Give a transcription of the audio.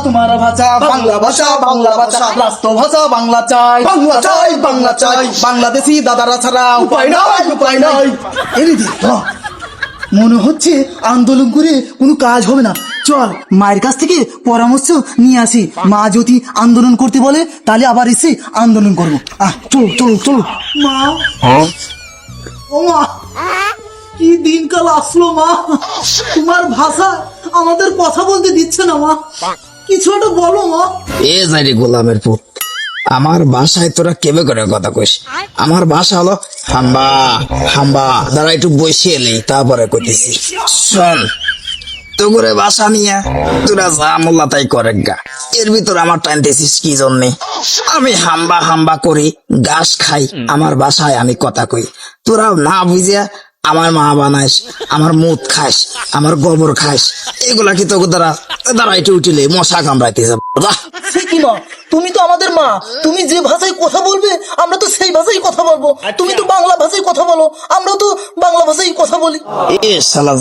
তোমার ভাষা বাংলা ভাষা রাষ্ট্র ভাষা বাংলা চাই বাংলাদেশি দাদারা ছাড়া উপায় নাই এরিদি মনে হচ্ছে আন্দোলন করে কোনো কাজ হবে না। চল মায়ের কাছ থেকে পরামর্শ নিয়ে আসি, মা যদি আন্দোলন করতে বলে তাহলে আবার এসে আন্দোলন করবো। চলো মা। ও মা, কি দিনকাল আসলো মা, তোমার ভাষা আমাদের কথা বলতে দিচ্ছে না মা, কিছু একটা বলো মা। এ যাই গোলামের পুত, আমার বাসায় তোরা কেবে করে কথা কইস? আমার ভাষা হলো হাম্বা হাম্বা। দাঁড়া একটু বসিয়ে নেই, তারপরে কইতেছি। শোন, তো করে বাসা নিয়ে তোরা যা মোল্লা তাই করে গা, এর ভিতর আমার টানতেছিস কি জন্যে? আমি হাম্বা হাম্বা করি, ঘাস খাই, আমার বাসায় আমি কথা কই। তোরা না বুঝিয়া আমার মা বানাইস, আমার মুখ খাস, আমার গোবর খাস, এগুলা কি তোকে দ্বারা একটু উঠিলে মশা কামড়াইতে যাবো? সে কি মা, তুমি তো আমাদের মা, তুমি যে ভাষায় কথা বলবে আমরা তো সেই ভাষায় কথা বলবো। তুমি তো বাংলা ভাষায় কথা বলো, আমরা তো বাংলা ভাষায় কথা বলি। এ শালা